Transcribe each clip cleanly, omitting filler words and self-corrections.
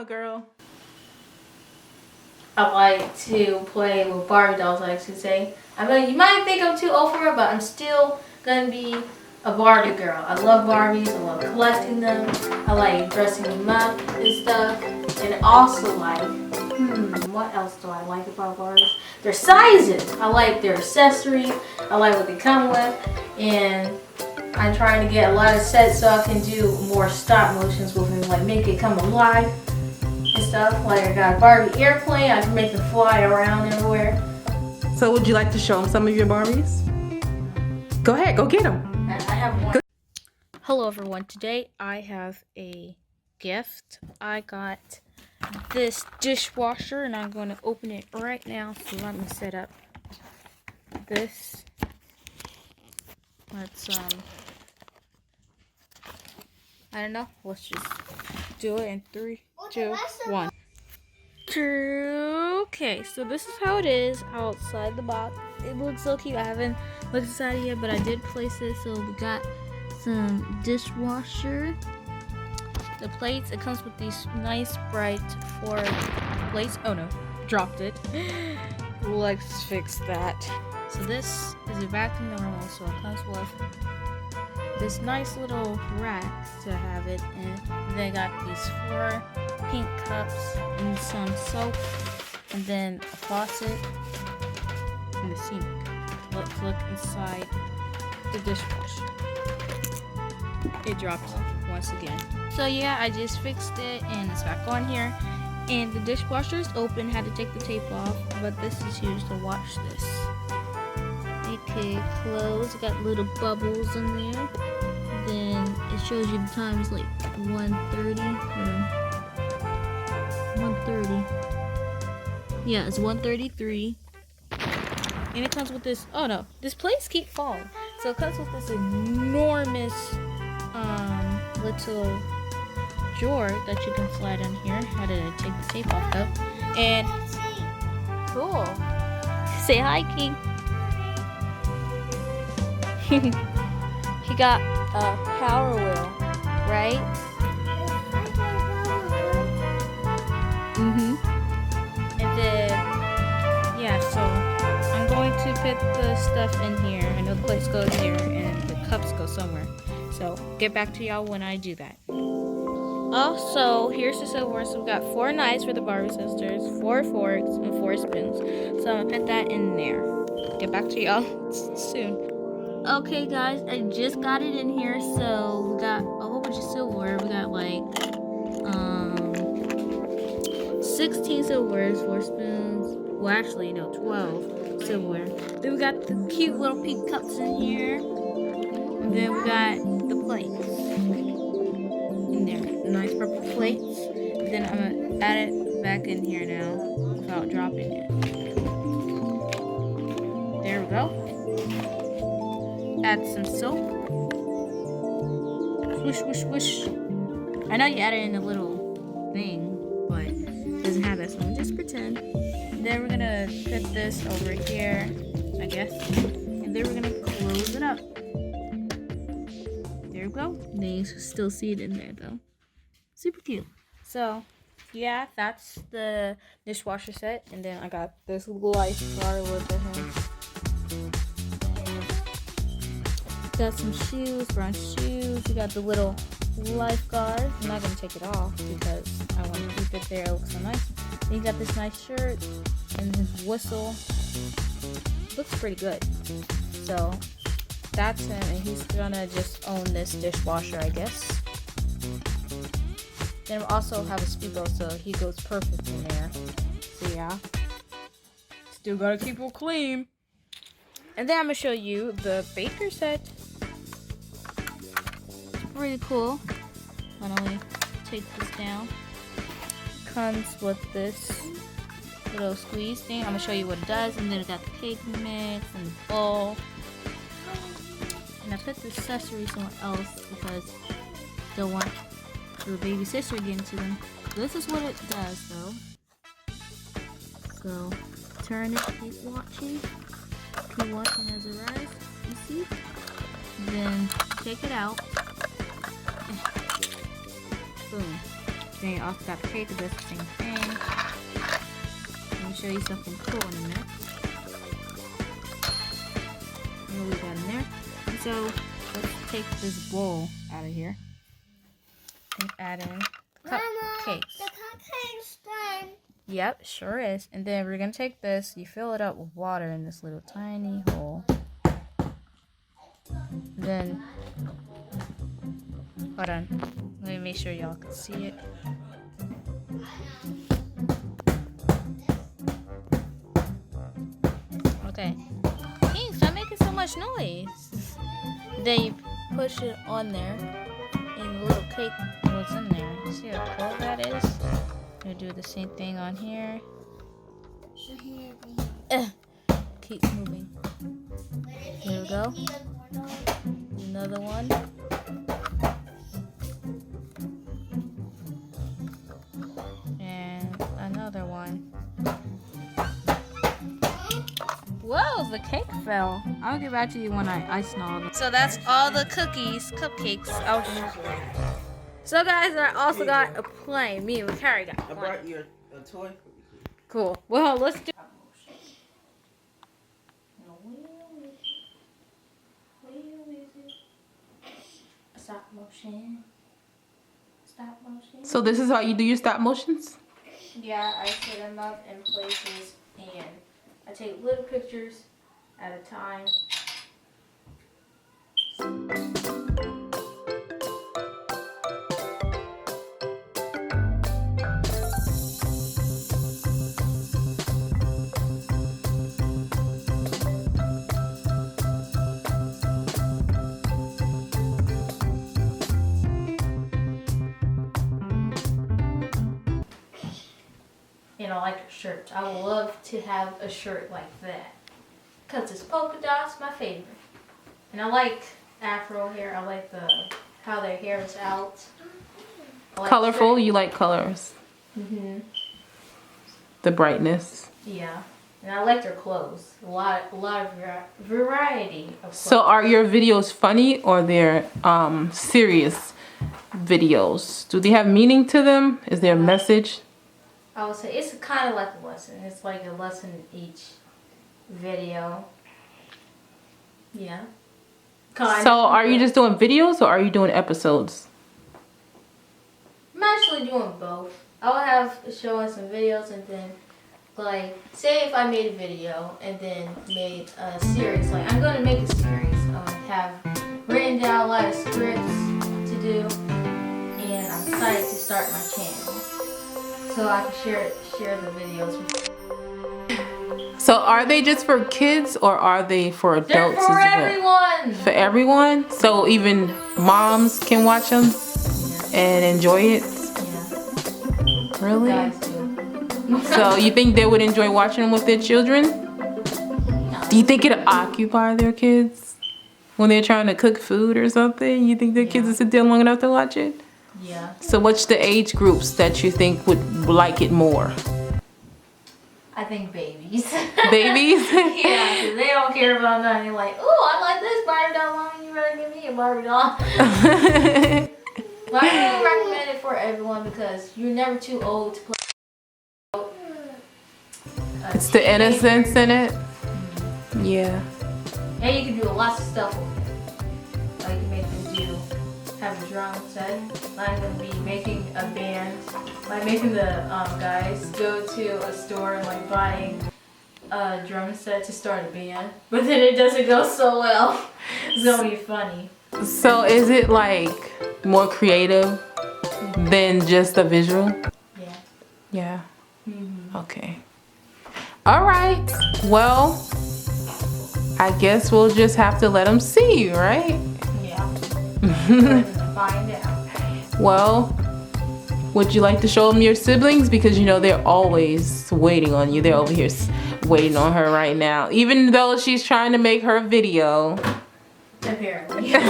on, girl. I like to play with Barbie dolls, I should say. I mean, you might think I'm too old for it, but I'm still gonna be a Barbie girl. I love Barbies, I love collecting them, I like dressing them up and stuff, and also like, what else do I like about Barbies? Their sizes! I like their accessories, I like what they come with, and I'm trying to get a lot of sets so I can do more stop motions with them, like make it come alive and stuff. Like I got a Barbie airplane, I can make them fly around everywhere. So would you like to show them some of your Barbies? Go ahead, go get them. I have one. Hello everyone, today I have a gift. I got this dishwasher and I'm going to open it right now. So let me set up this. Let's I don't know, let's just do it in 3, 2, 1. Okay, so this is how it is outside the box. It looks so cute. I haven't looked inside it yet, but I did place it. So we got some dishwasher. The plates, it comes with these nice bright 4 plates. Oh no, dropped it. Let's fix that. So this is a vacuum normal, so it comes with this nice little rack to have it in. And then I got these 4 pink cups and some soap, and then a faucet and the sink. Let's look inside the dishwasher. It dropped once again. So yeah, I just fixed it and it's back on here. And the dishwasher is open. Had to take the tape off, but this is used to wash this. Okay, close. Got little bubbles in there. Then it shows you the time is like 1:30. 1:30. Yeah, it's 1:33. And it comes with this. Oh no, this plates keep falling. So it comes with this enormous little drawer that you can slide on here. How did I take the tape off though? And cool. Say hi, King. He got a power wheel, right? And then, yeah, so I'm going to put the stuff in here. I know the plates go here and the cups go somewhere. So get back to y'all when I do that. Also, here's the silverware. So we've got 4 knives for the Barbie sisters, 4 forks, and 4 spoons. So I'm gonna put that in there. Get back to y'all soon. Okay guys, I just got it in here. So we got a whole bunch of silverware. We got like 16 silverwares, 4 spoons. Well, actually, no, 12 silverware. Then we got the cute little pink cups in here. And then we got the plates in there. Nice purple plates. And then I'm going to add it back in here now without dropping it. There we go. Add some soap. Swish, swish, swish. I know you added in a little thing, but it doesn't have that, so I'm just pretend. Then we're gonna put this over here, I guess. And then we're gonna close it up. There we go. And you still see it in there though. Super cute. So, yeah, that's the dishwasher set. And then I got this lifeguard with the hand. Got some shoes, brown shoes. You got the little lifeguard. I'm not gonna take it off because I want to keep it there. It looks so nice. Then you got this nice shirt and his whistle. Looks pretty good. So that's him, and he's gonna just own this dishwasher, I guess. Then we also have a speedo, so he goes perfect in there. So yeah, still gotta keep it clean. And then I'm gonna show you the baker set. Pretty cool. Why don't we take this down? Comes with this little squeeze thing. I'm gonna show you what it does, and then it got the cake mix and the bowl. And I put the accessory somewhere else because I don't want the baby sister to get into them. This is what it does though. So turn it, keep watching as it rises. You see? Then take it out. Boom. Then you also got cake that does the same thing. Let me show you something cool in a minute. What we got in there. And so let's take this bowl out of here and add in cupcakes. The cupcake's done. Yep, sure is. And then we're gonna take this, you fill it up with water in this little tiny hole. Then, hold on, let me make sure y'all can see it. Okay. Hey, stop making so much noise. Then you push it on there, and the little cake goes in there. See how cool that is? We'll do the same thing on here. Keep moving. Here we go. Another one. And another one. Whoa, the cake fell. I'll get back to you when I ice all them. So that's all the cupcakes. So guys, I also got a plane. Me and Carrie got a plane. I brought you a toy. Cool. Well, let's do. Stop motion. Stop motion. So this is how you do your stop motions? Yeah, I set them up in places and I take little pictures at a time. And I like her shirt. I would love to have a shirt like that. Because it's polka dots, my favorite. And I like afro hair. I like how their hair is out. I like Colorful? straight. You like colors? Mm-hmm. The brightness. Yeah. And I like their clothes. A lot of variety of clothes. So are your videos funny or they're serious videos? Do they have meaning to them? Is there a message? I would say it's kind of like a lesson. It's like a lesson each video. Yeah. Kind So of. are you just doing videos or are you doing episodes? I'm actually doing both. I'll have showing some videos and then, like, say if I made a video and then made a series. Like, I'm going to make a series. Have written down a lot of scripts to do. And I'm excited to start my channel. So I can share the videos with you. So are they just for kids or are they for adults They're for as well? everyone! For everyone? So even moms can watch them and enjoy it? Yeah. Really? Guys do. So you think they would enjoy watching them with their children? Do you think it'll occupy their kids when they're trying to cook food or something? You think their kids will sit there long enough to watch it? Yeah. So what's the age groups that you think would like it more? I think babies. Babies? Yeah, because they don't care about nothing. They're like, ooh, I like this Barbie doll. Why don't you rather give me a Barbie doll? But I really recommend it for everyone because you're never too old to play. It's the innocence in it. Yeah. And you can do lots of stuff with it. Like you make them have a drum set. I'm going to be making a band. Like making the guys go to a store and like buying a drum set to start a band. But then it doesn't go so well. It's going to be funny. So is it like more creative than just a visual? Yeah. Yeah. Mm-hmm. Okay. All right. Well, I guess we'll just have to let them see you, right? Yeah. Let them find out. Well, would you like to show them your siblings? Because you know they're always waiting on you. They're over here waiting on her right now. Even though she's trying to make her video. Apparently. So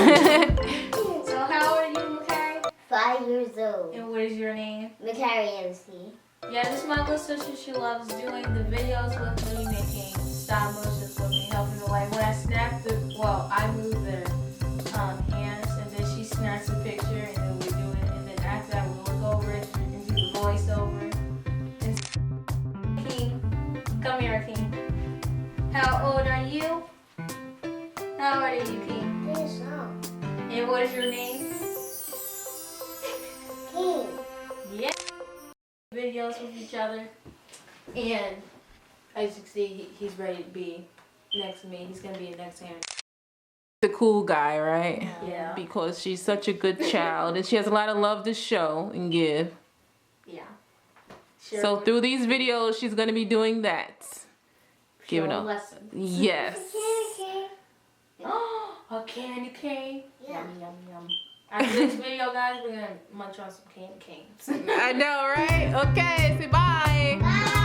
how old are you, Makari? 5 years old. And what is your name? Makari MC. Yeah, this is my little sister. She loves doing the videos with me, making stop motions with me, helping me. Like when I snap I move the hands, and then she snaps a picture, and then we do it. And then after that, we look over it and How old are you? How old are you, King? This song. And what is your name? King. Yeah. Videos with each other. And as you can see, he's ready to be next to me. He's gonna be next to him. The cool guy, right? Yeah. Because she's such a good child and she has a lot of love to show and give. Yeah. So through these videos, she's gonna be doing that. Giving up. Lessons. Yes. Oh, a candy cane. Yeah. Yum, yum, yum. After this video, guys, we're gonna munch on some candy canes. I know, right? Okay, say bye. Bye.